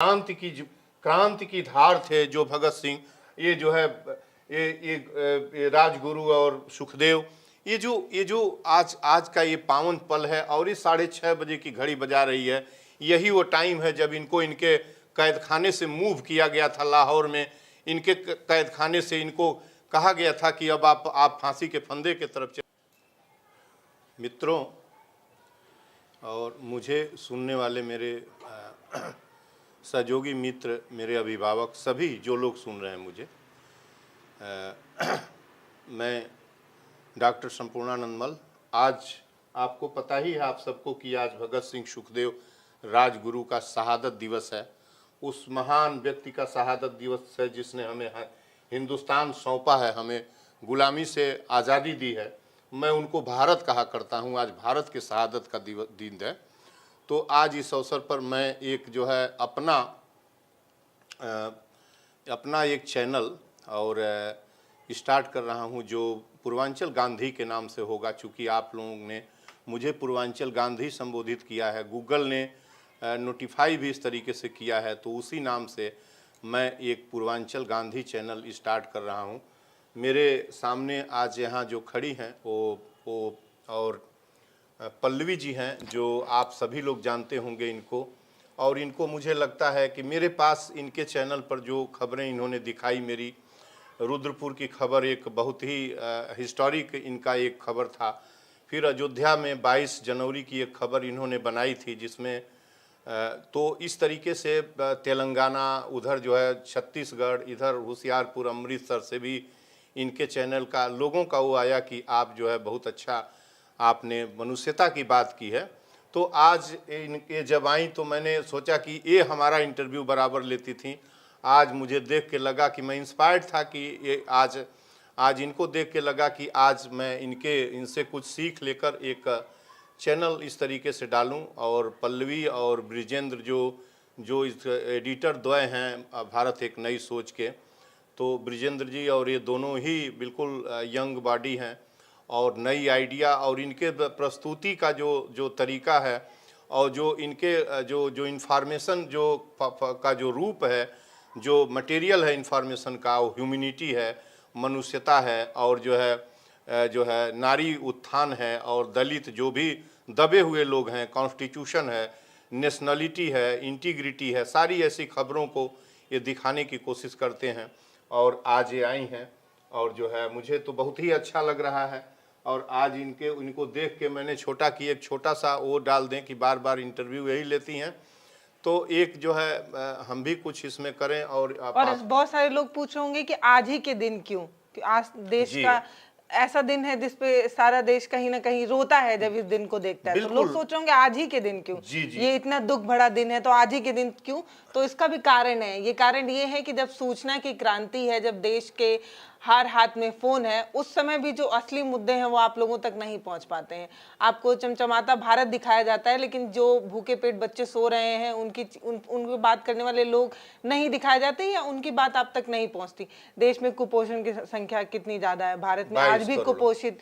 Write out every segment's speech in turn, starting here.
क्रांति की धार थे जो भगत सिंह, ये जो है ये राजगुरु और सुखदेव, ये जो आज का ये पावन पल है और ये 6:30 बजे की घड़ी बजा रही है। यही वो टाइम है जब इनको इनके कैद खाने से मूव किया गया था। लाहौर में इनके कैद खाने से इनको कहा गया था कि अब आप फांसी के फंदे की तरफ चले। मित्रों और मुझे सुनने वाले मेरे सहयोगी मित्र, मेरे अभिभावक, सभी जो लोग सुन रहे हैं मुझे, मैं डॉक्टर संपूर्णानंद मल्ल, आज आपको पता ही है आप सबको कि आज भगत सिंह सुखदेव राजगुरु का शहादत दिवस है। उस महान व्यक्ति का शहादत दिवस है जिसने हमें हिंदुस्तान सौंपा है, हमें गुलामी से आज़ादी दी है। मैं उनको भारत कहा करता हूँ। आज भारत के शहादत का दिन है। तो आज इस अवसर पर मैं एक जो है अपना एक चैनल और स्टार्ट कर रहा हूँ जो पूर्वांचल गांधी के नाम से होगा। चूँकि आप लोगों ने मुझे पूर्वांचल गांधी संबोधित किया है, गूगल ने नोटिफाई भी इस तरीके से किया है, तो उसी नाम से मैं एक पूर्वांचल गांधी चैनल स्टार्ट कर रहा हूँ। मेरे सामने आज यहाँ जो खड़ी हैं वो और पल्लवी जी हैं, जो आप सभी लोग जानते होंगे इनको। और इनको मुझे लगता है कि मेरे पास इनके चैनल पर जो खबरें इन्होंने दिखाई, मेरी रुद्रपुर की खबर एक बहुत ही हिस्टोरिक इनका एक खबर था। फिर अयोध्या में 22 जनवरी की एक खबर इन्होंने बनाई थी जिसमें तो इस तरीके से तेलंगाना, उधर जो है छत्तीसगढ़, इधर होशियारपुर, अमृतसर से भी इनके चैनल का लोगों का वो आया कि आप जो है बहुत अच्छा आपने मनुष्यता की बात की है। तो आज इनके जब आई तो मैंने सोचा कि ये हमारा इंटरव्यू बराबर लेती थी। आज मुझे देख के लगा कि मैं इंस्पायर्ड था कि ये आज इनको देख के लगा कि आज मैं इनसे कुछ सीख लेकर एक चैनल इस तरीके से डालूं। और पल्लवी और ब्रिजेंद्र जो इस एडिटर द्वय हैं भारत एक नई सोच के, तो ब्रिजेंद्र जी और ये दोनों ही बिल्कुल यंग बॉडी हैं और नई आइडिया और इनके प्रस्तुति का जो तरीका है और जो इनके जो इन्फॉर्मेशन का जो रूप है, जो मटेरियल है इन्फॉर्मेशन का, वो ह्यूमैनिटी है, मनुष्यता है और जो है नारी उत्थान है और दलित जो भी दबे हुए लोग हैं, कॉन्स्टिट्यूशन है, नेशनलिटी है, इंटीग्रिटी है, सारी ऐसी खबरों को ये दिखाने की कोशिश करते हैं। और आज ये आई हैं और जो है मुझे तो बहुत ही अच्छा लग रहा है। और आज इनको देख के मैंने छोटा कि एक छोटा सा वो डाल दें कि बार बार इंटरव्यू यही लेती हैं, तो एक जो है हम भी कुछ इसमें करें। और बहुत सारे लोग पूछ रहे होंगे कि आज ही के दिन क्यों, कि आज देश का ऐसा दिन है जिसपे सारा देश कहीं ना कहीं रोता है जब इस दिन को देखता है। तो लोग सोच रहे होंगे आज ही के दिन क्यों, ये इतना दुख भरा दिन है तो आज ही के दिन क्यों। तो इसका भी कारण है। ये कारण ये है कि जब सूचना की क्रांति है, जब देश के हर हाथ में फोन है, उस समय भी जो असली मुद्दे हैं वो आप लोगों तक नहीं पहुंच पाते हैं। आपको चमचमाता भारत दिखाया जाता है, लेकिन जो भूखे पेट बच्चे सो रहे हैं उनकी बात करने वाले लोग नहीं दिखाए जाते या उनकी बात आप तक नहीं पहुंचती। देश में कुपोषण की संख्या कितनी ज्यादा है, भारत में आज भी कुपोषित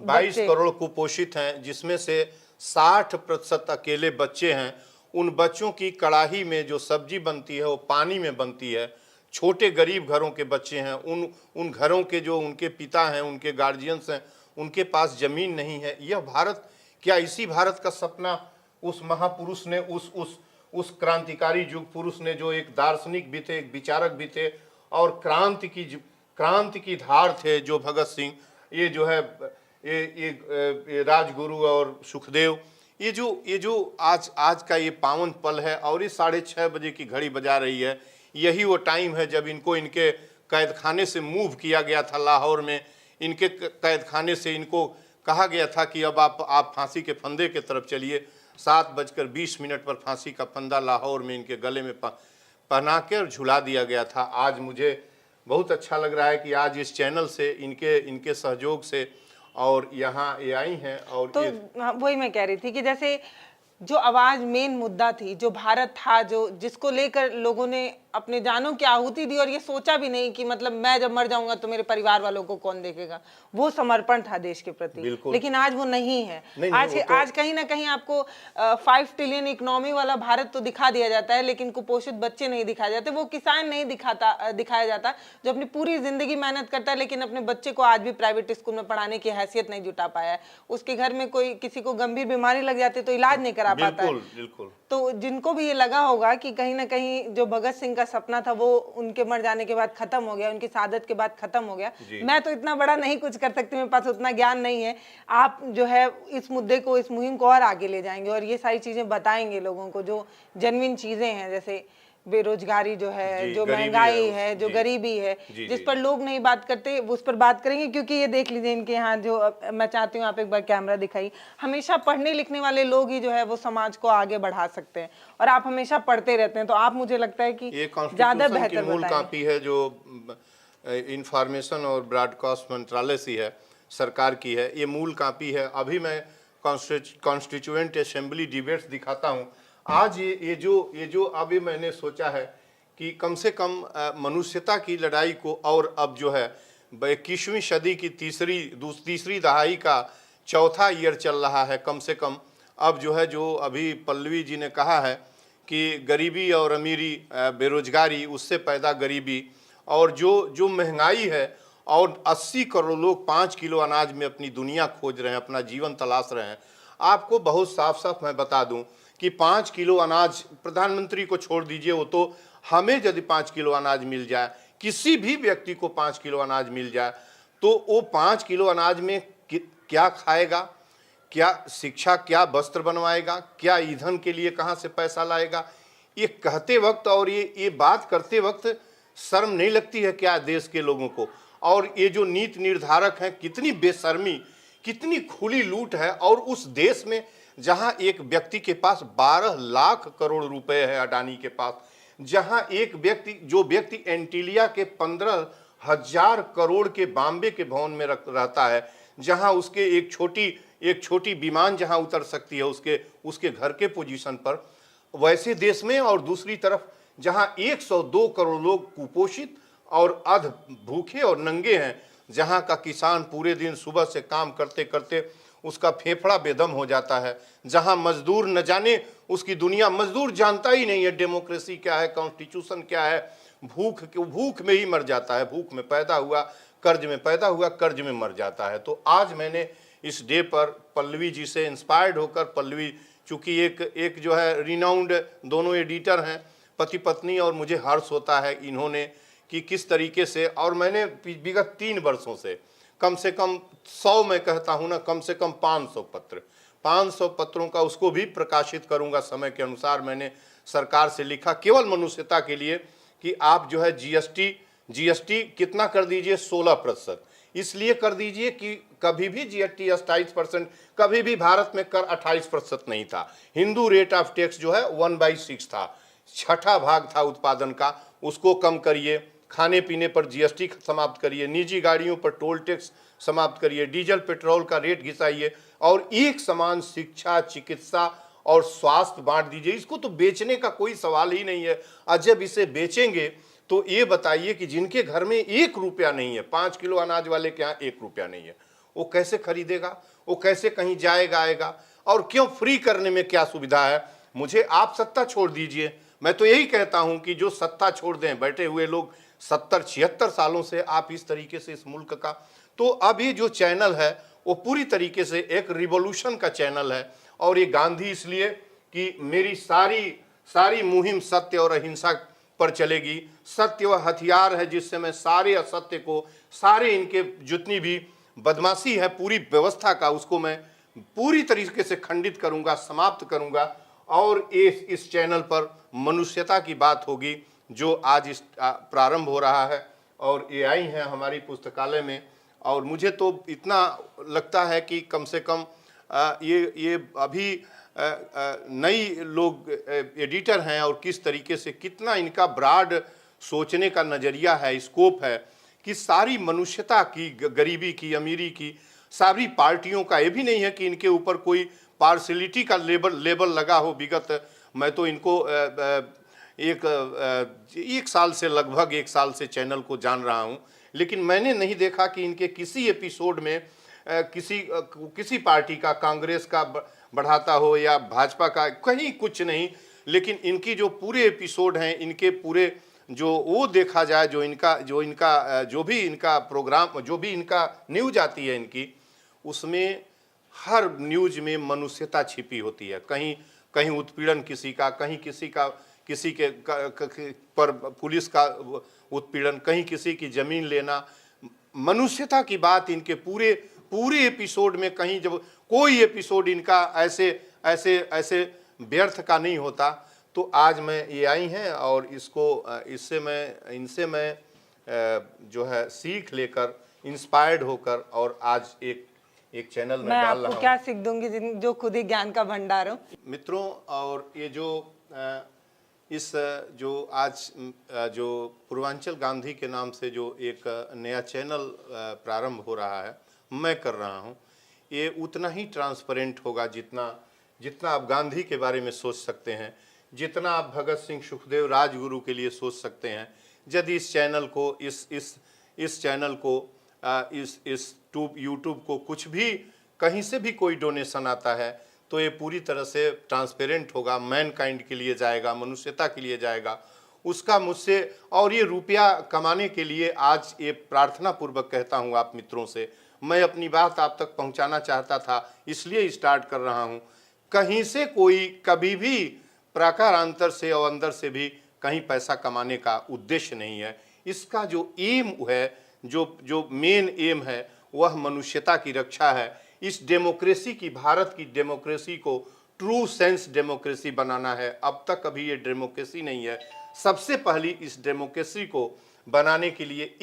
22 करोड़ कुपोषित हैं, जिसमें से 60% अकेले बच्चे हैं। उन बच्चों की कड़ाही में जो सब्जी बनती है वो पानी में बनती है। छोटे गरीब घरों के बच्चे हैं, उन घरों के जो उनके पिता हैं, उनके गार्जियंस हैं, उनके पास जमीन नहीं है। यह भारत, क्या इसी भारत का सपना उस महापुरुष ने, उस क्रांतिकारी युग पुरुष ने, जो एक दार्शनिक भी थे, एक विचारक भी थे और क्रांति की धार थे जो भगत सिंह, ये जो है ये राजगुरु और सुखदेव, ये जो आज का ये पावन पल है और ये 6:30 बजे की घड़ी बजा रही है। यही वो टाइम है जब इनको इनके कैद खाने से मूव किया गया था। लाहौर में इनके कैद खाने से इनको कहा गया था कि अब आप फांसी के फंदे की तरफ चलिए। 7:20 पर फांसी का फंदा लाहौर में इनके गले में पहना कर झुला दिया गया था। आज मुझे बहुत अच्छा लग रहा है कि आज इस चैनल से इनके सहयोग से और यहाँ ये आई हैं। और तो वही मैं कह रही थी कि जैसे जो आवाज मेन मुद्दा थी, जो भारत था, जो जिसको लेकर लोगों ने अपने जानों की आहुति दी और ये सोचा भी नहीं कि मतलब मैं जब मर जाऊंगा तो मेरे परिवार वालों को कौन देखेगा। वो समर्पण था देश के प्रति, लेकिन आज वो नहीं है। आज कहीं ना कहीं आपको 5 ट्रिलियन इकोनॉमी वाला भारत तो दिखा दिया जाता है, लेकिन कुपोषित बच्चे नहीं दिखाए जाते, वो किसान नहीं दिखाया जाता जो अपनी पूरी जिंदगी मेहनत करता है लेकिन अपने बच्चे को आज भी प्राइवेट स्कूल में पढ़ाने की हैसियत नहीं जुटा पाया है। उसके घर में कोई किसी को गंभीर बीमारी लग जाती है तो इलाज नहीं करा पाता है। बिल्कुल। तो जिनको भी ये लगा होगा कि कहीं ना कहीं जो भगत सिंह का सपना था वो उनके मर जाने के बाद खत्म हो गया, उनकी शहादत के बाद खत्म हो गया, मैं तो इतना बड़ा नहीं कुछ कर सकती, मेरे पास उतना ज्ञान नहीं है। आप जो है इस मुद्दे को, इस मुहिम को और आगे ले जाएंगे और ये सारी चीजें बताएंगे लोगों को, जो जेन्युइन चीजें हैं, जैसे बेरोजगारी जो है, जो महंगाई है, जो गरीबी है, जिस पर लोग नहीं बात करते, उस पर बात करेंगे। क्योंकि ये देख लीजिए इनके यहाँ जो, मैं चाहती हूँ आप एक बार कैमरा दिखाइए, हमेशा पढ़ने लिखने वाले लोग ही जो है वो समाज को आगे बढ़ा सकते हैं और आप हमेशा पढ़ते रहते हैं, तो आप मुझे लगता है कि ज्यादा बेहतर मूल कापी है जो इंफॉर्मेशन और ब्रॉडकास्ट मंत्रालय से है, सरकार की है, ये मूल कापी है। अभी मैं कॉन्स्टिट्यूएंट असेंबली डिबेट्स दिखाता हूँ। आज ये जो अभी मैंने सोचा है कि कम से कम मनुष्यता की लड़ाई को, और अब जो है 21वीं सदी की तीसरी दहाई का चौथा ईयर चल रहा है कम से कम। अब जो है, जो अभी पल्लवी जी ने कहा है कि गरीबी और अमीरी, बेरोजगारी, उससे पैदा गरीबी, और जो महंगाई है, और 80 करोड़ लोग 5 किलो अनाज में अपनी दुनिया खोज रहे हैं, अपना जीवन तलाश रहे हैं। आपको बहुत साफ साफ मैं बता दूं कि 5 किलो अनाज, प्रधानमंत्री को छोड़ दीजिए, वो तो हमें यदि 5 किलो अनाज मिल जाए, किसी भी व्यक्ति को 5 किलो अनाज मिल जाए, तो वो 5 किलो अनाज में क्या खाएगा, क्या शिक्षा, क्या वस्त्र बनवाएगा, क्या ईंधन के लिए कहाँ से पैसा लाएगा? ये कहते वक्त और ये बात करते वक्त शर्म नहीं लगती है क्या देश के लोगों को? और ये जो नीति निर्धारक हैं, कितनी बेशर्मी, कितनी खुली लूट है। और उस देश में जहां एक व्यक्ति के पास 12 लाख करोड़ रुपए है, अडानी के पास, जहां जो व्यक्ति एंटीलिया के 15,000 करोड़ के बॉम्बे के भवन में रहता है, जहां उसके एक छोटी विमान जहां उतर सकती है उसके घर के पोजीशन पर, वैसे देश में, और दूसरी तरफ जहां 102 करोड़ लोग कुपोषित और अध भूखे और नंगे हैं, जहां का किसान पूरे दिन सुबह से काम करते करते उसका फेफड़ा बेदम हो जाता है, जहां मजदूर न जाने उसकी दुनिया, मजदूर जानता ही नहीं है डेमोक्रेसी क्या है, कॉन्स्टिट्यूशन क्या है, भूख में ही मर जाता है, भूख में पैदा हुआ, कर्ज में पैदा हुआ, कर्ज में मर जाता है। तो आज मैंने इस डे पर पल्लवी जी से इंस्पायर्ड होकर, पल्लवी चूंकि एक जो है रिनाउंड, दोनों एडिटर हैं, पति पत्नी, और मुझे हर्ष होता है इन्होंने कि किस तरीके से, और मैंने विगत 3 वर्षों से कम 100, मैं कहता हूं ना, कम से कम 500 पत्रों का उसको भी प्रकाशित करूंगा समय के अनुसार। मैंने सरकार से लिखा केवल मनुष्यता के लिए कि आप जो है जीएसटी कितना कर दीजिए, 16%, इसलिए कर दीजिए कि कभी भी जीएसटी 28%, कभी भी भारत में कर 28% नहीं था। हिंदू रेट ऑफ टैक्स जो है 1/6 था, 6ठा भाग था उत्पादन का, उसको कम करिए। खाने पीने पर जीएसटी समाप्त करिए, निजी गाड़ियों पर टोल टैक्स समाप्त करिए, डीजल पेट्रोल का रेट घिसाइए, और एक समान शिक्षा, चिकित्सा और स्वास्थ्य बांट दीजिए। इसको तो बेचने का कोई सवाल ही नहीं है। और जब इसे बेचेंगे तो ये बताइए कि जिनके घर में 1 रुपया नहीं है, 5 किलो अनाज वाले के यहाँ 1 रुपया नहीं है, वो कैसे खरीदेगा, वो कैसे कहीं जाएगा आएगा? और क्यों फ्री करने में क्या सुविधा है? मुझे आप सत्ता छोड़ दीजिए, मैं तो यही कहता हूं कि जो सत्ता छोड़ दें बैठे हुए लोग, 70-76 सालों से आप इस तरीके से इस मुल्क का, तो अभी जो चैनल है वो पूरी तरीके से एक रिवॉल्यूशन का चैनल है। और ये गांधी इसलिए कि मेरी सारी मुहिम सत्य और अहिंसा पर चलेगी। सत्य वह हथियार है जिससे मैं सारे असत्य को, सारे इनके जितनी भी बदमाशी है पूरी व्यवस्था का, उसको मैं पूरी तरीके से खंडित करूंगा, समाप्त करूंगा। और इस चैनल पर मनुष्यता की बात होगी, जो आज प्रारंभ हो रहा है, और ये आई हैं हमारी पुस्तकालय में। और मुझे तो इतना लगता है कि कम से कम ये अभी नई लोग एडिटर हैं, और किस तरीके से, कितना इनका ब्रॉड सोचने का नज़रिया है, स्कोप है, कि सारी मनुष्यता की, गरीबी की, अमीरी की, सारी पार्टियों का, ये भी नहीं है कि इनके ऊपर कोई पार्शलिटी का लेबल लगा हो। विगत मैं तो इनको एक साल से, लगभग एक साल से चैनल को जान रहा हूं, लेकिन मैंने नहीं देखा कि इनके किसी एपिसोड में किसी पार्टी का, कांग्रेस का बढ़ाता हो या भाजपा का, कहीं कुछ नहीं। लेकिन इनकी जो पूरे एपिसोड हैं, इनके पूरे जो वो देखा जाए, जो भी इनका प्रोग्राम, जो भी इनका न्यूज आती है इनकी, उसमें हर न्यूज में मनुष्यता छिपी होती है। कहीं कहीं उत्पीड़न किसी का, कहीं किसी के पर पुलिस का उत्पीड़न, कहीं किसी की जमीन लेना, मनुष्यता की बात इनके पूरे एपिसोड में। कहीं जब कोई एपिसोड इनका ऐसे व्यर्थ का नहीं होता। तो आज मैं ये आई हैं और इनसे मैं जो है सीख लेकर, इंस्पायर्ड होकर, और आज एक चैनल में डाल रहा हूं। मैं आपको क्या सीख दूंगी जो खुद ही ज्ञान का भंडार हो मित्रों। और ये जो आज जो पूर्वांचल गांधी के नाम से जो एक नया चैनल प्रारंभ हो रहा है, मैं कर रहा हूं, ये उतना ही ट्रांसपेरेंट होगा जितना आप गांधी के बारे में सोच सकते हैं, जितना आप भगत सिंह, सुखदेव, राजगुरु के लिए सोच सकते हैं। यदि इस चैनल को इस यूट्यूब को कुछ भी, कहीं से भी कोई डोनेशन आता है, तो ये पूरी तरह से ट्रांसपेरेंट होगा, मैनकाइंड के लिए जाएगा, मनुष्यता के लिए जाएगा। उसका मुझसे, और ये रुपया कमाने के लिए आज ये प्रार्थना पूर्वक कहता हूँ आप मित्रों से, मैं अपनी बात आप तक पहुँचाना चाहता था, इसलिए स्टार्ट कर रहा हूँ। कहीं से कोई कभी भी प्राकारांतर से और अंदर से भी कहीं पैसा कमाने का उद्देश्य नहीं है। इसका जो एम है, जो मेन एम है, वह मनुष्यता की रक्षा है। इस डेमोक्रेसी की, भारत की डेमोक्रेसी को ट्रू सेंस डेमोक्रेसी बनाना है। अब तक कभी ये डेमोक्रेसी नहीं है। सबसे पहली इस डेमोक्रेसी को बनाने के लिए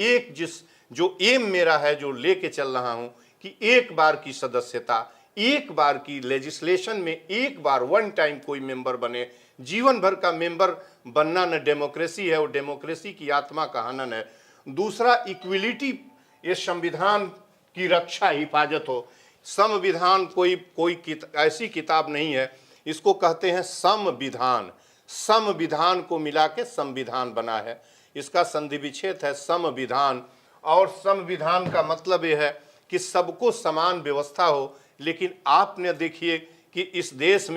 जो एम मेरा है, जो लेके चल रहा हूं, कि एक बार की सदस्यता, एक बार की लेजिस्लेशन में एक बार वन टाइम कोई मेंबर बने। जीवन भर का मेंबर बनना न डेमोक्रेसी है, वो डेमोक्रेसी की आत्मा का हनन है। दूसरा, इक्विलिटी, ये संविधान की रक्षा, हिफाजत हो। संविधान कोई ऐसी किताब नहीं है, इसको कहते हैं संविधान। संविधान को मिला के संविधान बना है, इसका संधि विच्छेद है संविधान। और संविधान का मतलब यह है कि सबको समान व्यवस्था हो। लेकिन आपने देखिए कि इस देश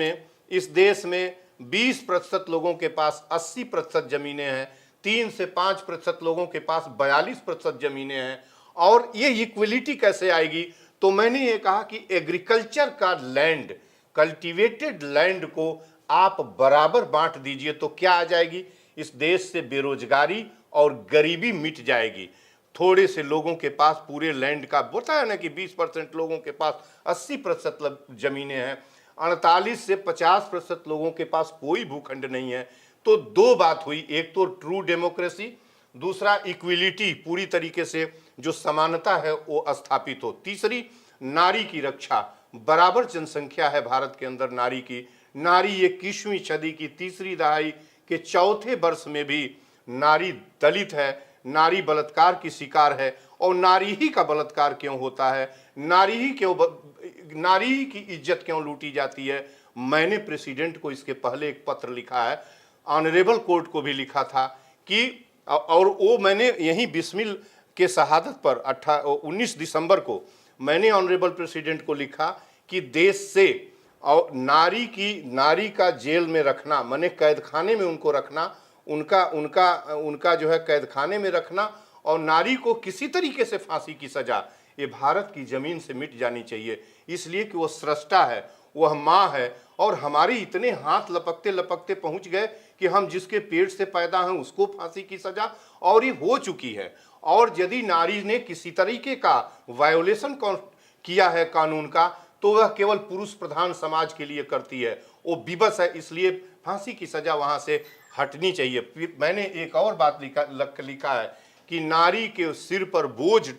में 20% लोगों के पास 80% जमीनें हैं, 3 से 5% लोगों के पास 42% जमीनें हैं। और ये इक्वलिटी कैसे आएगी? तो मैंने ये कहा कि एग्रीकल्चर का लैंड, कल्टीवेटेड लैंड को आप बराबर बांट दीजिए, तो क्या आ जाएगी? इस देश से बेरोजगारी और गरीबी मिट जाएगी। थोड़े से लोगों के पास पूरे लैंड का, बताया ना कि 20% लोगों के पास 80% जमीनें हैं, 48 से 50% लोगों के पास कोई भूखंड नहीं है। तो दो बात हुई, एक तो ट्रू डेमोक्रेसी, दूसरा इक्विलिटी, पूरी तरीके से जो समानता है वो स्थापित हो। तीसरी, नारी की रक्षा, बराबर जनसंख्या है भारत के अंदर नारी की। नारी 21वीं सदी की तीसरी दहाई के चौथे वर्ष में भी नारी दलित है, नारी बलात्कार की शिकार है। और नारी ही का बलात्कार क्यों होता है? नारी ही की इज्जत क्यों लूटी जाती है? मैंने प्रेसिडेंट को इसके पहले एक पत्र लिखा है, ऑनरेबल कोर्ट को भी लिखा था कि, और वो मैंने यहीं बिस्मिल के शहादत पर 19 दिसंबर को मैंने ऑनरेबल प्रेसिडेंट को लिखा कि देश से और नारी का जेल में रखना, माने कैद खाने में उनको रखना, उनका जो है कैद खाने में रखना, और नारी को किसी तरीके से फांसी की सजा, ये भारत की जमीन से मिट जानी चाहिए। इसलिए कि वो सृष्टा है, वह माँ है, और हमारे इतने हाथ लपकते लपकते पहुंच गए कि हम जिसके पेट से पैदा हैं उसको फांसी की सजा, और ये हो चुकी है। और यदि नारी ने किसी तरीके का वायोलेशन किया है कानून का, तो वह केवल पुरुष प्रधान समाज के लिए करती है, वो विवश है, इसलिए फांसी की सजा वहां से हटनी चाहिए। फिर मैंने एक और बात लिखा है कि नारी के सिर पर बोझ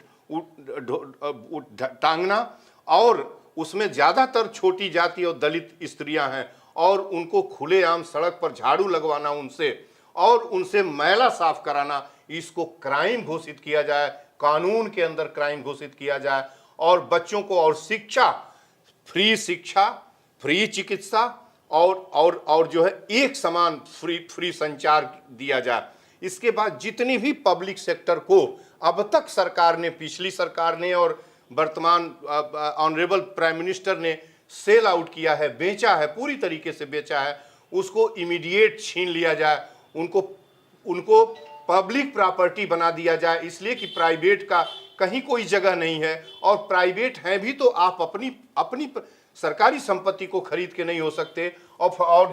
टांगना, और उसमें ज़्यादातर छोटी जाति और दलित स्त्रियां हैं, और उनको खुलेआम सड़क पर झाड़ू लगवाना उनसे, और उनसे मैला साफ कराना, इसको क्राइम घोषित किया जाए, कानून के अंदर क्राइम घोषित किया जाए। और बच्चों को और शिक्षा, फ्री चिकित्सा और जो है एक समान फ्री संचार दिया जाए। इसके बाद जितनी भी पब्लिक सेक्टर को अब तक सरकार ने, पिछली सरकार ने और वर्तमान ऑनरेबल प्राइम मिनिस्टर ने सेल आउट किया है, बेचा है, पूरी तरीके से बेचा है, उसको इमीडिएट छीन लिया जाए, उनको पब्लिक प्रॉपर्टी बना दिया जाए, इसलिए कि प्राइवेट का कहीं कोई जगह नहीं है। और प्राइवेट हैं भी तो आप अपनी सरकारी संपत्ति को खरीद के नहीं हो सकते। और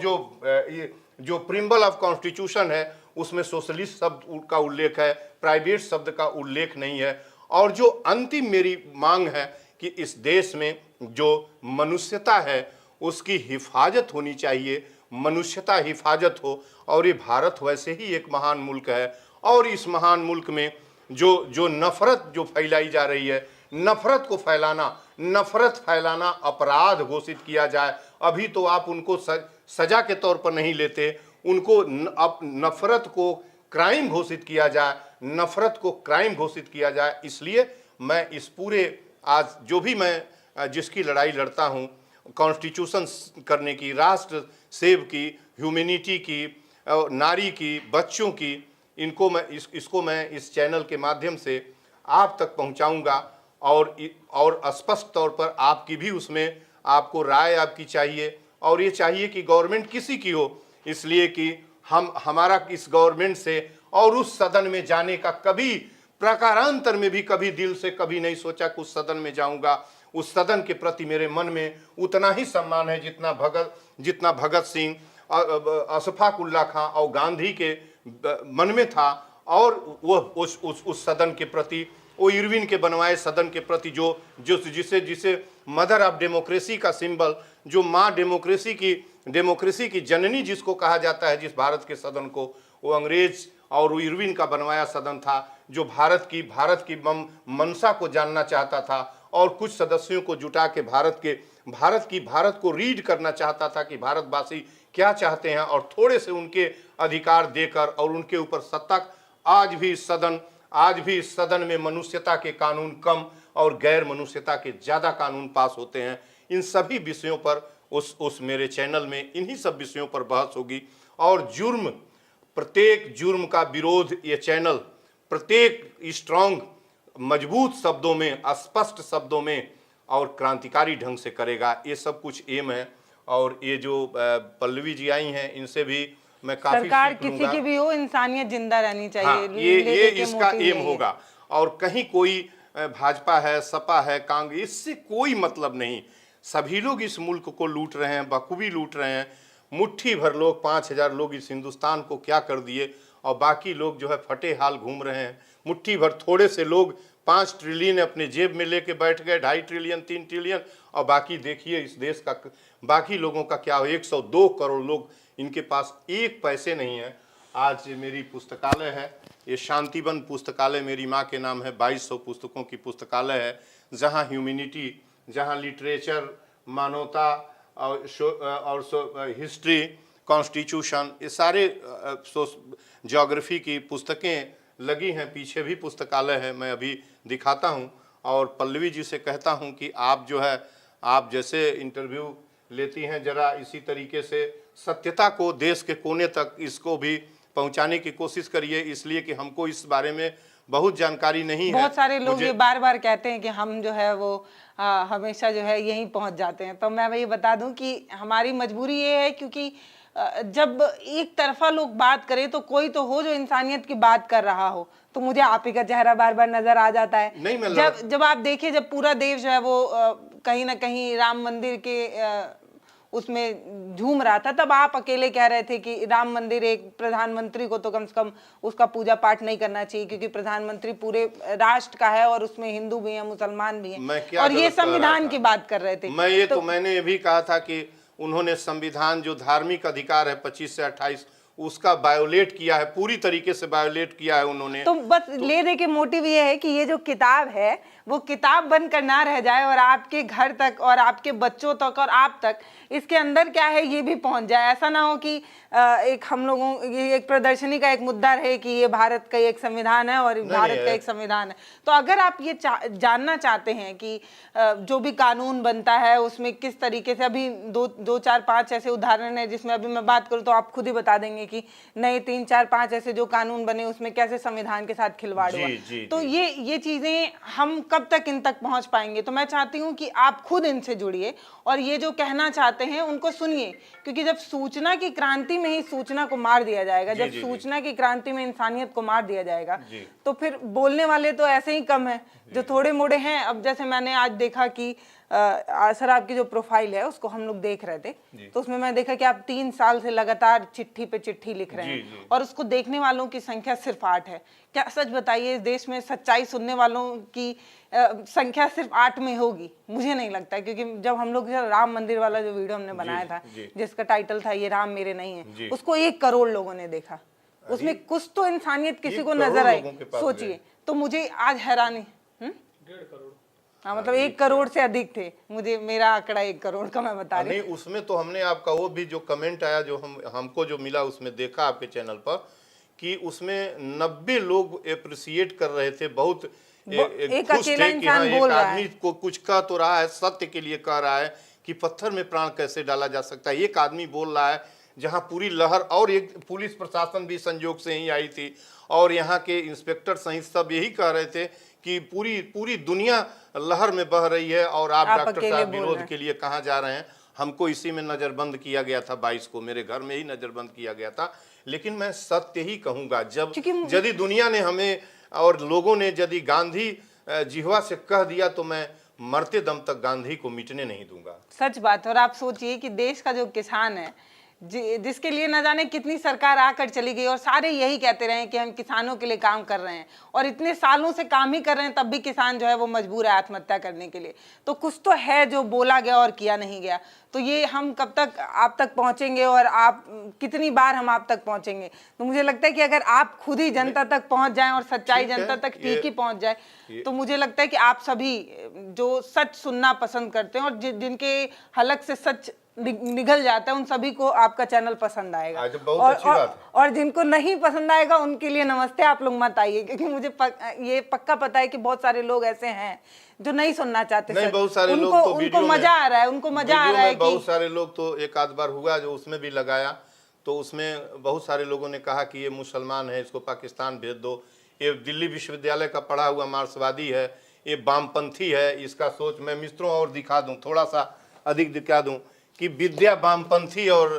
जो प्रिम्बल ऑफ कॉन्स्टिट्यूशन है उसमें सोशलिस्ट शब्द का उल्लेख है, प्राइवेट शब्द का उल्लेख नहीं है। और जो अंतिम मेरी मांग है कि इस देश में जो मनुष्यता है उसकी हिफाजत होनी चाहिए, मनुष्यता हिफाजत हो। और ये भारत वैसे ही एक महान मुल्क है, और इस महान मुल्क में जो नफरत जो फैलाई जा रही है, नफरत फैलाना अपराध घोषित किया जाए। अभी तो आप उनको सजा के तौर पर नहीं लेते, उनको नफरत को क्राइम घोषित किया जाए, नफरत को क्राइम घोषित किया जाए। इसलिए मैं इस पूरे आज जो भी मैं जिसकी लड़ाई लड़ता हूँ, कॉन्स्टिट्यूशन करने की, राष्ट्र सेव की, ह्यूमैनिटी की, नारी की, बच्चों की, इसको मैं इस चैनल के माध्यम से आप तक पहुंचाऊंगा। और स्पष्ट तौर पर आपकी भी उसमें आपको राय आपकी चाहिए। और ये चाहिए कि गवर्नमेंट किसी की हो, इसलिए कि हमारा इस गवर्नमेंट से और उस सदन में जाने का कभी प्रकारांतर में भी कभी दिल से कभी नहीं सोचा कि उस सदन में जाऊंगा। उस सदन के प्रति मेरे मन में उतना ही सम्मान है जितना भगत सिंह, अशफाक उल्ला खां और गांधी के मन में था। और वो उस सदन के प्रति, वो इरविन के बनवाए सदन के प्रति जिसे मदर ऑफ डेमोक्रेसी का सिंबल, जो माँ डेमोक्रेसी की जननी जिसको कहा जाता है, जिस भारत के सदन को, वो अंग्रेज और वो इरविन का बनवाया सदन था, जो भारत की मंशा को जानना चाहता था और कुछ सदस्यों को जुटा के भारत को रीड करना चाहता था कि भारतवासी क्या चाहते हैं, और थोड़े से उनके अधिकार देकर और उनके ऊपर सत्ता। आज भी इस सदन में मनुष्यता के कानून कम और गैर मनुष्यता के ज़्यादा कानून पास होते हैं। इन सभी विषयों पर उस मेरे चैनल में इन्हीं सब विषयों पर बहस होगी। और प्रत्येक जुर्म का विरोध ये चैनल प्रत्येक स्ट्रांग, मजबूत शब्दों में, स्पष्ट शब्दों में और क्रांतिकारी ढंग से करेगा। ये सब कुछ एम है। और ये जो पल्लवी जी आई हैं, इनसे भी मैं काफी सरकार किसी की भी हो, इंसानियत जिंदा रहनी चाहिए। हाँ, ये इसका एम होगा। और कहीं कोई भाजपा है, सपा है, कांग्रेस, इससे कोई मतलब नहीं। सभी लोग इस मुल्क को लूट रहे हैं, बखूबी लूट रहे हैं। मुट्ठी भर लोग, 5,000 लोग इस हिंदुस्तान को क्या कर दिए, और बाकी लोग जो है फटे हाल घूम रहे हैं। मुट्ठी भर थोड़े से लोग 5 ट्रिलियन अपने जेब में लेके बैठ गए, 2.5 ट्रिलियन, 3 ट्रिलियन, और बाकी देखिए इस देश का बाकी लोगों का क्या हो। 102 करोड़ लोग, इनके पास एक पैसे नहीं है। आज मेरी पुस्तकालय है, ये शांतिवन पुस्तकालय मेरी माँ के नाम है, 2200 पुस्तकों की पुस्तकालय है, जहाँ ह्यूमैनिटी, जहाँ लिटरेचर, मानवता और हिस्ट्री, कॉन्स्टिट्यूशन, ये सारे ज्योग्राफी की पुस्तकें लगी हैं। पीछे भी पुस्तकालय है, मैं अभी दिखाता हूँ। और पल्लवी जी से कहता हूँ कि आप जो है, आप जैसे इंटरव्यू लेती हैं, जरा इसी तरीके से सत्यता को देश के कोने तक इसको भी पहुंचाने की कोशिश करिए, इसलिए कि हमको इस बारे में बहुत जानकारी नहीं है। बहुत सारे लोग ये बार बार कहते हैं कि हम जो है वो हमेशा जो है यहीं पहुंच जाते हैं। तो मैं ये बता दूं कि हमारी मजबूरी ये है, क्योंकि जब एक तरफा लोग बात करें तो कोई तो हो जो इंसानियत की बात कर रहा हो। तो मुझे आप ही का चेहरा बार बार नजर आ जाता है। नहीं, जब आप देखिए, जब पूरा देश जो है वो कहीं ना कहीं राम मंदिर के उसमें झूम रहा था, तब आप अकेले कह रहे थे कि राम मंदिर, एक प्रधानमंत्री को तो कम से कम उसका पूजा पाठ नहीं करना चाहिए, क्योंकि प्रधानमंत्री पूरे राष्ट्र का है और उसमें हिंदू भी हैं, मुसलमान भी हैं, और ये संविधान की बात कर रहे थे। मैंने ये भी कहा था कि उन्होंने संविधान, जो धार्मिक अधिकार है 25 से 28, उसका वायोलेट किया है, पूरी तरीके से वायोलेट किया है उन्होंने। तो बस ले दे के मोटिव ये है कि ये जो किताब है वो किताब बनकर ना रह जाए और आपके घर तक और आपके बच्चों तक और आप तक इसके अंदर क्या है ये भी पहुंच जाए। ऐसा ना हो कि एक हम लोगों ये एक प्रदर्शनी का एक मुद्दा रहे कि ये भारत का एक संविधान है और भारत का एक संविधान है। तो अगर आप ये जानना चाहते हैं कि जो भी कानून बनता है उसमें किस तरीके से, अभी दो चार पांच ऐसे उदाहरण है जिसमें अभी मैं बात करूं तो आप खुद ही बता देंगे कि नए 3 4 5 ऐसे जो कानून बने उसमें कैसे संविधान के साथ खिलवाड़ हुआ। तो ये चीजें हम कब तक इन तक पहुंच पाएंगे? तो मैं चाहती हूं कि आप खुद इनसे जुड़िए और ये जो कहना चाहते हैं उनको सुनिए, क्योंकि जब सूचना की क्रांति में ही सूचना को मार दिया जाएगा, जब सूचना की क्रांति में इंसानियत को मार दिया जाएगा तो फिर बोलने वाले तो ऐसे ही कम है जो थोड़े मोड़े हैं। अब जैसे मैंने आज देखा कि सर आपकी जो प्रोफाइल है उसको हम लोग देख रहे थे तो उसमें मैं देखा कि आप 3 साल से लगातार चिट्ठी पे चिट्ठी लिख रहे हैं और उसको देखने वालों की संख्या सिर्फ 8 है। क्या सच बताइए इस देश में सच्चाई सुनने वालों की संख्या सिर्फ 8 में होगी? मुझे नहीं लगता, क्योंकि जब हम लोग राम मंदिर वाला जो वीडियो हमने बनाया था जिसका टाइटल था ये राम मेरे नहीं है, उसको 1 करोड़ लोगों ने देखा। उसमें कुछ तो इंसानियत किसी को नजर आई, सोचिए। तो मुझे आज हैरानी 1.5 करोड़, हाँ मतलब 1 करोड़ से अधिक थे। मुझे मेरा आंकड़ा 1 करोड़ का मैं बता रही हूँ। उसमें तो हमने आपका वो भी जो कमेंट आया जो हमको जो मिला उसमें देखा आपके चैनल पर कि उसमें 90 लोग अप्रिशिएट कर रहे थे, बहुत एक खुश अकेला थे कि हाँ, इंसान एक बोल रहा आदमी को कुछ कह तो रहा है, सत्य के लिए कह रहा है कि पत्थर में प्राण कैसे डाला जा सकता है। एक आदमी बोल रहा है जहां पूरी लहर, और एक पुलिस प्रशासन भी संयोग से ही आई थी और यहाँ के इंस्पेक्टर सहित सब यही कह रहे थे कि पूरी दुनिया लहर में बह रही है और आप डॉक्टर साहब विरोध के लिए कहाँ जा रहे हैं। हमको इसी में नजरबंद किया गया था, 22 को मेरे घर में ही नजरबंद किया गया था। लेकिन मैं सत्य ही कहूंगा, जब यदि दुनिया ने हमें और लोगों ने यदि गांधी जिह्वा से कह दिया तो मैं मरते दम तक गांधी को मिटने नहीं दूंगा। सच बात। और आप सोचिए कि देश का जो किसान है जिसके लिए न जाने कितनी सरकार आकर चली गई और सारे यही कहते रहे कि हम किसानों के लिए काम कर रहे हैं और इतने सालों से काम ही कर रहे हैं, तब भी किसान जो है वो मजबूर है आत्महत्या करने के लिए। तो कुछ तो है जो बोला गया और किया नहीं गया। तो ये हम कब तक आप तक पहुंचेंगे और आप कितनी बार हम आप तक पहुंचेंगे? तो मुझे लगता है कि अगर आप खुद ही जनता तक पहुंच जाएं और सच्चाई जनता तक ठीक ही पहुंच जाए तो मुझे लगता है कि आप सभी जो सच सुनना पसंद करते हैं और जिनके हलक से सच निगल जाता है उन सभी को आपका चैनल पसंद आएगा। और जिनको नहीं पसंद आएगा उनके लिए नमस्ते, आप लोग मत आइए, क्योंकि मुझे ये पक्का पता है कि बहुत सारे लोग ऐसे हैं जो नहीं सुनना चाहते। नहीं, बहुत सारे उनको मजा आ रहा है, उनको मजा आ रहा है। बहुत सारे लोग तो एक आध बार हुआ जो उसमें भी लगाया तो उसमें बहुत सारे लोगों ने कहा कि ये मुसलमान है, इसको पाकिस्तान भेज दो, ये दिल्ली विश्वविद्यालय का पढ़ा हुआ मार्क्सवादी है, ये वामपंथी है, इसका सोच। मैं मित्रों और दिखा दूं, थोड़ा सा अधिक दिखा दूं कि विद्या वामपंथी और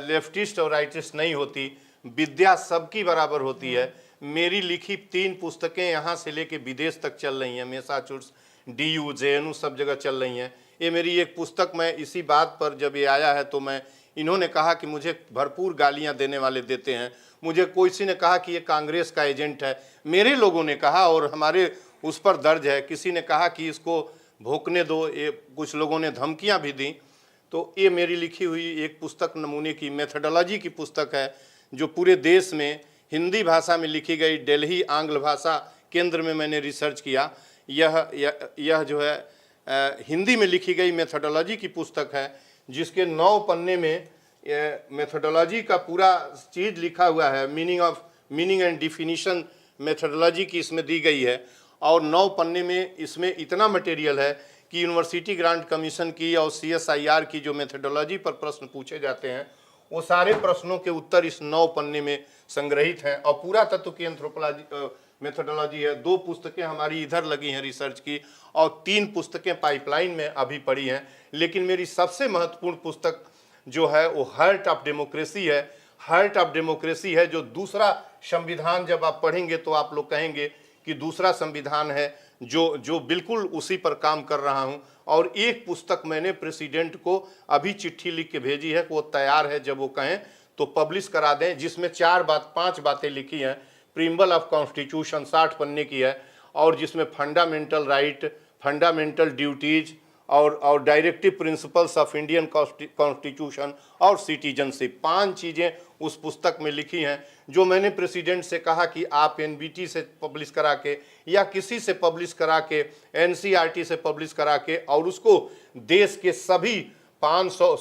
लेफ्टिस्ट और राइटिस्ट नहीं होती, विद्या सबकी बराबर होती है। मेरी लिखी 3 पुस्तकें यहाँ से लेके विदेश तक चल रही हैं, मैसाचुसेट्स, DU, JNU सब जगह चल रही हैं। ये मेरी एक पुस्तक, मैं इसी बात पर जब ये आया है तो मैं, इन्होंने कहा कि मुझे भरपूर गालियाँ देने वाले देते हैं, मुझे किसी ने कहा कि ये कांग्रेस का एजेंट है, मेरे लोगों ने कहा और हमारे उस पर दर्ज है। किसी ने कहा कि इसको भोंकने दो, ये कुछ लोगों ने धमकियाँ भी दी। तो ये मेरी लिखी हुई एक पुस्तक नमूने की मेथोडोलॉजी की पुस्तक है जो पूरे देश में हिंदी भाषा में लिखी गई। दिल्ली आंग्ल भाषा केंद्र में मैंने रिसर्च किया। यह जो है हिंदी में लिखी गई मेथोडोलॉजी की पुस्तक है जिसके 9 पन्ने में मेथोडोलॉजी का पूरा चीज़ लिखा हुआ है। मीनिंग एंड डिफिनीशन मेथोडोलॉजी की इसमें दी गई है और 9 पन्ने में इसमें इतना मटेरियल है कि यूनिवर्सिटी ग्रांट कमीशन की और CSIR की जो मेथोडोलॉजी पर प्रश्न पूछे जाते हैं वो सारे प्रश्नों के उत्तर इस 9 पन्ने में संग्रहित हैं और पूरा तत्व की एंथ्रोपोलॉजी मेथोडोलॉजी है। 2 पुस्तकें हमारी इधर लगी हैं रिसर्च की और 3 पुस्तकें पाइपलाइन में अभी पड़ी हैं। लेकिन मेरी सबसे महत्वपूर्ण पुस्तक जो है वो हार्ट ऑफ डेमोक्रेसी है। हार्ट ऑफ डेमोक्रेसी है जो दूसरा संविधान, जब आप पढ़ेंगे तो आप लोग कहेंगे कि दूसरा संविधान है जो बिल्कुल उसी पर काम कर रहा हूं। और एक पुस्तक मैंने प्रेसिडेंट को अभी चिट्ठी लिख के भेजी है कि वो तैयार है, जब वो कहें तो पब्लिश करा दें, जिसमें 5 बातें लिखी हैं। प्रीम्बल ऑफ कॉन्स्टिट्यूशन 60 पन्ने की है और जिसमें फंडामेंटल राइट, फंडामेंटल ड्यूटीज और directive principles of Indian constitution और सिटीजनशिप, 5 चीज़ें उस पुस्तक में लिखी हैं, जो मैंने प्रेसिडेंट से कहा कि आप एनबीटी से पब्लिश करा के या किसी से पब्लिश करा के, एनसीईआरटी से पब्लिश करा के, और उसको देश के सभी 500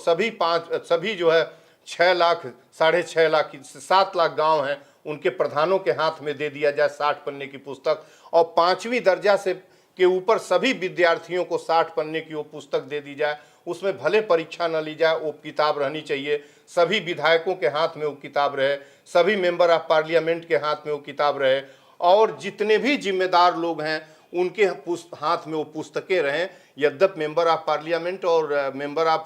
सभी जो है 6 लाख 6.5 लाख 7 लाख गांव हैं, उनके प्रधानों के हाथ में दे दिया जाए 60 पन्ने की पुस्तक, और 5वीं दर्जा से के ऊपर सभी विद्यार्थियों को 60 पन्ने की वो पुस्तक दे दी जाए। उसमें भले परीक्षा न ली जाए, वो किताब रहनी चाहिए, सभी विधायकों के हाथ में वो किताब रहे, सभी मेंबर ऑफ पार्लियामेंट के हाथ में वो किताब रहे, और जितने भी जिम्मेदार लोग हैं उनके हाथ में वो पुस्तकें रहें। यद्यपि मेंबर ऑफ पार्लियामेंट और मेंबर ऑफ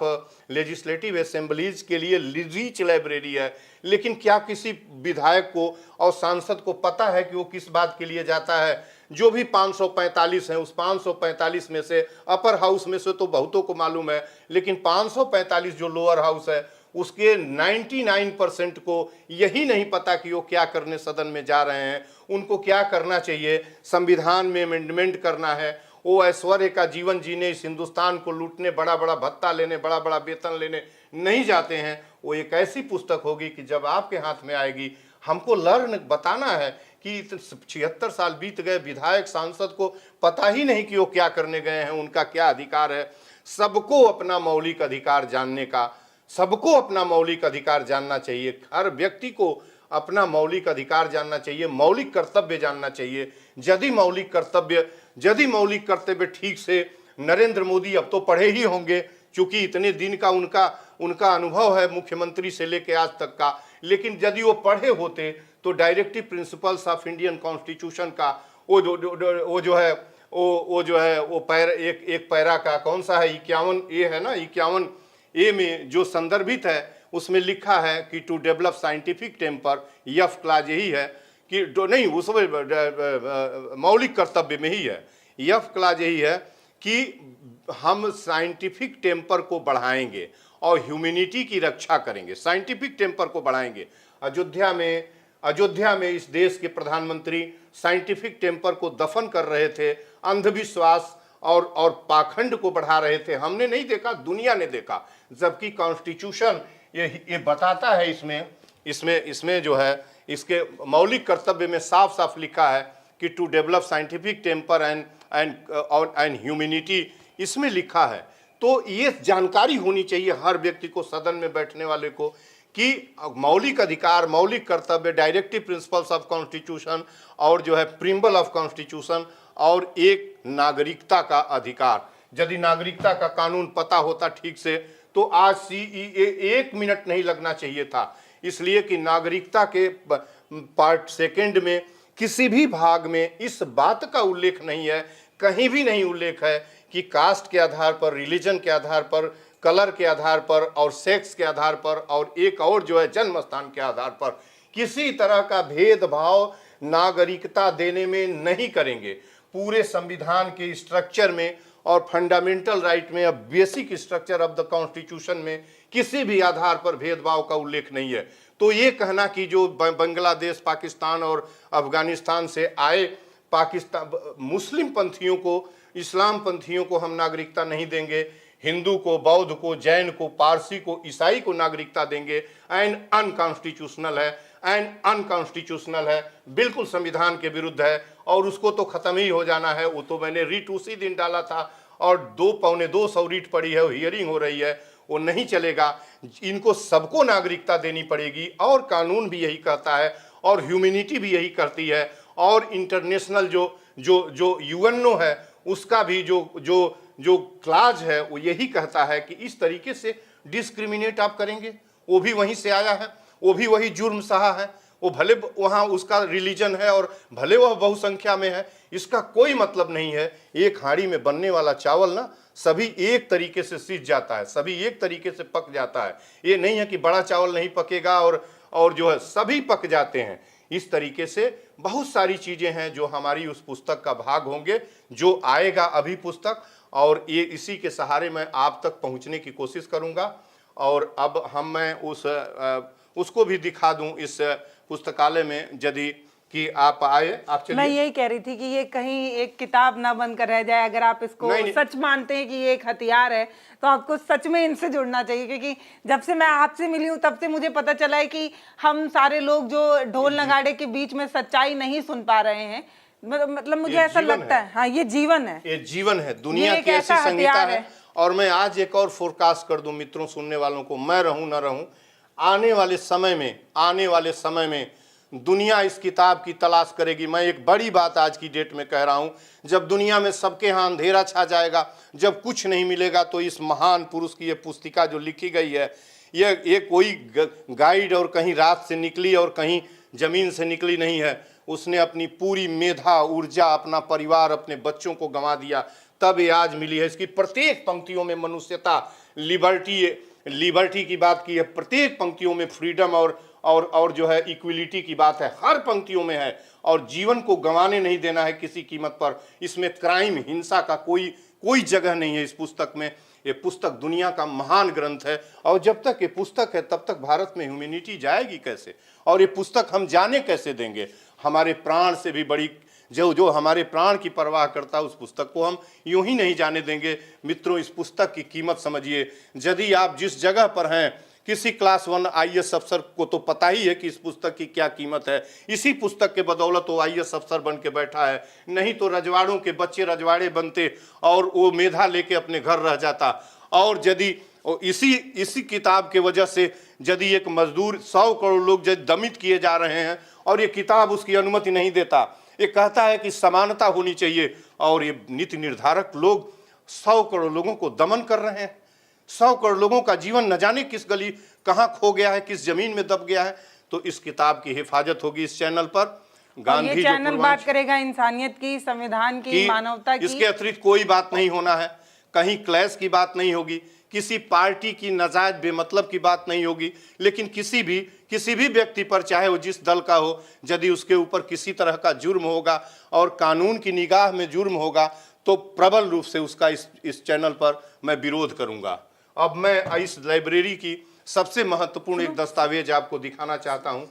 लेजिस्लेटिव असेंबलीज के लिए रिच लाइब्रेरी है, लेकिन क्या किसी विधायक को और सांसद को पता है कि वो किस बात के लिए जाता है? जो भी 545 हैं, उस 545 में से अपर हाउस में से तो बहुतों को मालूम है, लेकिन 545 जो लोअर हाउस है उसके 99% को यही नहीं पता कि वो क्या करने सदन में जा रहे हैं, उनको क्या करना चाहिए। संविधान में अमेंडमेंट करना है, वो ऐश्वर्य का जीवन जीने, इस हिंदुस्तान को लूटने, बड़ा बड़ा भत्ता लेने, बड़ा बड़ा वेतन लेने नहीं जाते हैं। वो एक ऐसी पुस्तक होगी कि जब आपके हाथ में आएगी, हमको लर्न बताना है कि 76 साल बीत गए, विधायक सांसद को पता ही नहीं कि वो क्या करने गए हैं, उनका क्या अधिकार है। सबको अपना मौलिक अधिकार जानने का, सबको अपना मौलिक अधिकार जानना चाहिए। हर व्यक्ति को अपना मौलिक अधिकार जानना चाहिए, मौलिक कर्तव्य जानना चाहिए। यदि मौलिक कर्तव्य ठीक से, नरेंद्र मोदी अब तो पढ़े ही होंगे, क्योंकि इतने दिन का उनका अनुभव है मुख्यमंत्री से लेकर आज तक का, लेकिन यदि वो पढ़े होते तो directive principles of Indian constitution का वो जो है वो एक पैरा का कौन सा है, 51 ए है ना, 51 ए में जो संदर्भित है उसमें लिखा है कि टू डेवलप साइंटिफिक टेम्पर, यफ क्लाज यही है कि नहीं, उसमें मौलिक कर्तव्य में ही है, यफ क्लाज यही है कि हम साइंटिफिक टेम्पर को बढ़ाएंगे और ह्यूमैनिटी की रक्षा करेंगे, साइंटिफिक टेम्पर को बढ़ाएंगे। अयोध्या में इस देश के प्रधानमंत्री साइंटिफिक टेम्पर को दफन कर रहे थे, अंधविश्वास और पाखंड को बढ़ा रहे थे। हमने नहीं देखा, दुनिया ने देखा, जबकि कॉन्स्टिट्यूशन ये बताता है, इसमें जो है इसके मौलिक कर्तव्य में साफ साफ लिखा है कि to develop scientific temper and humanity, इसमें लिखा है। तो ये जानकारी होनी चाहिए हर व्यक्ति को, सदन में बैठने वाले को, कि मौलिक अधिकार, मौलिक कर्तव्य, डायरेक्टिव प्रिंसिपल्स ऑफ कॉन्स्टिट्यूशन और जो है प्रिम्बल ऑफ कॉन्स्टिट्यूशन, और एक नागरिकता का अधिकार। यदि नागरिकता का कानून पता होता ठीक से तो आज सीईए 1 मिनट नहीं लगना चाहिए था, इसलिए कि नागरिकता के पार्ट 2 में किसी भी भाग में इस बात का उल्लेख नहीं है, कहीं भी नहीं उल्लेख है कि कास्ट के आधार पर, रिलीजन के आधार पर, कलर के आधार पर और सेक्स के आधार पर और एक और जो है जन्म स्थान के आधार पर किसी तरह का भेदभाव नागरिकता देने में नहीं करेंगे। पूरे संविधान के स्ट्रक्चर में और फंडामेंटल राइट में, अब basic structure of the constitution में किसी भी आधार पर भेदभाव का उल्लेख नहीं है। तो ये कहना कि जो बांग्लादेश, पाकिस्तान और अफगानिस्तान से आए मुस्लिम पंथियों को, इस्लाम पंथियों को हम नागरिकता नहीं देंगे, हिंदू को, बौद्ध को, जैन को, पारसी को, ईसाई को नागरिकता देंगे, एंड अनकॉन्स्टिट्यूशनल है, बिल्कुल संविधान के विरुद्ध है, और उसको तो खत्म ही हो जाना है। वो तो मैंने रीट उसी दिन डाला था और 2-250 रीट पड़ी है, हियरिंग हो रही है, वो नहीं चलेगा। इनको सबको नागरिकता देनी पड़ेगी, और कानून भी यही कहता है और ह्यूमैनिटी भी यही करती है, और इंटरनेशनल जो यूएनओ है उसका भी जो क्लाज है वो यही कहता है कि इस तरीके से डिस्क्रिमिनेट आप करेंगे। वो भी वहीं से आया है, वो भी वही जुर्म सहा है, वो भले वहाँ उसका रिलीजन है और भले वह बहुसंख्या में है, इसका कोई मतलब नहीं है। एक हांडी में बनने वाला चावल ना सभी एक तरीके से सीज जाता है, सभी एक तरीके से पक जाता है। ये नहीं है कि बड़ा चावल नहीं पकेगा और जो है सभी पक जाते हैं। इस तरीके से बहुत सारी चीज़ें हैं जो हमारी उस पुस्तक का भाग होंगे, जो आएगा अभी पुस्तक, और ये इसी के सहारे मैं आप तक पहुंचने की कोशिश करूंगा। और अब मैं उसको भी दिखा दूं इस पुस्तकालय में, यदि कि आप आए, आप मैं चलिए। यही कह रही थी कि ये कहीं एक किताब ना बनकर रह जाए। अगर आप इसको नहीं। सच मानते हैं कि ये एक हथियार है तो आपको सच में इनसे जुड़ना चाहिए, क्योंकि जब से मैं आपसे मिली हूँ तब से मुझे पता चला है कि हम सारे लोग जो ढोल नगाड़े के बीच में सच्चाई नहीं सुन पा रहे हैं, मतलब मुझे ऐसा लगता है। हाँ, ये जीवन है, ये जीवन है, दुनिया एक की ऐसी ऐसा संहिता हथियार है। और मैं आज एक और फोरकास्ट कर दूं मित्रों, सुनने वालों को, मैं रहूं ना रहूं, आने वाले समय में दुनिया इस किताब की तलाश करेगी। मैं एक बड़ी बात आज की डेट में कह रहा हूं, जब दुनिया में सबके यहाँ अंधेरा छा जाएगा, जब कुछ नहीं मिलेगा, तो इस महान पुरुष की ये पुस्तिका जो लिखी गई है, ये कोई गाइड और कहीं रात से निकली और कहीं जमीन से निकली नहीं है। उसने अपनी पूरी मेधा, ऊर्जा, अपना परिवार, अपने बच्चों को गंवा दिया, तब ये आज मिली है। इसकी प्रत्येक पंक्तियों में मनुष्यता, लिबर्टी की बात की है, प्रत्येक पंक्तियों में फ्रीडम और जो है इक्वलिटी की बात है, हर पंक्तियों में है। और जीवन को गंवाने नहीं देना है किसी कीमत पर। इसमें क्राइम, हिंसा का कोई जगह नहीं है इस पुस्तक में। ये पुस्तक दुनिया का महान ग्रंथ है, और जब तक ये पुस्तक है तब तक भारत में ह्यूमैनिटी जाएगी कैसे, और ये पुस्तक हम जाने कैसे देंगे। हमारे प्राण से भी बड़ी, जो हमारे प्राण की परवाह करता है, उस पुस्तक को हम यूं ही नहीं जाने देंगे। मित्रों, इस पुस्तक की कीमत समझिए। यदि आप जिस जगह पर हैं, किसी क्लास 1 IAS अफसर को तो पता ही है कि इस पुस्तक की क्या कीमत है। इसी पुस्तक के बदौलत वो IAS अफसर बन के बैठा है, नहीं तो रजवाड़ों के बच्चे रजवाड़े बनते और वो मेधा लेके अपने घर रह जाता। और यदि इसी किताब के वजह से यदि एक मजदूर, 100 करोड़ लोग यदि दमित किए जा रहे हैं और ये किताब उसकी अनुमति नहीं देता, ये कहता है कि समानता होनी चाहिए, और ये नीति निर्धारक लोग 100 करोड़ लोगों को दमन कर रहे हैं। 100 करोड़ लोगों का जीवन न जाने किस गली कहाँ खो गया है, किस जमीन में दब गया है। तो इस किताब की हिफाजत होगी इस चैनल पर। गांधी ये चैनल बात करेगा इंसानियत की, संविधान की, मानवता की। इसके अतिरिक्त कोई बात नहीं होना है, कहीं क्लैश की बात नहीं होगी, किसी पार्टी की नाजायज बेमतलब की बात नहीं होगी। लेकिन किसी भी व्यक्ति पर, चाहे वो जिस दल का हो, यदि उसके ऊपर किसी तरह का जुर्म होगा और कानून की निगाह में जुर्म होगा, तो प्रबल रूप से उसका इस चैनल पर मैं विरोध करूंगा। अब मैं इस लाइब्रेरी की सबसे महत्वपूर्ण एक दस्तावेज आपको दिखाना चाहता हूं।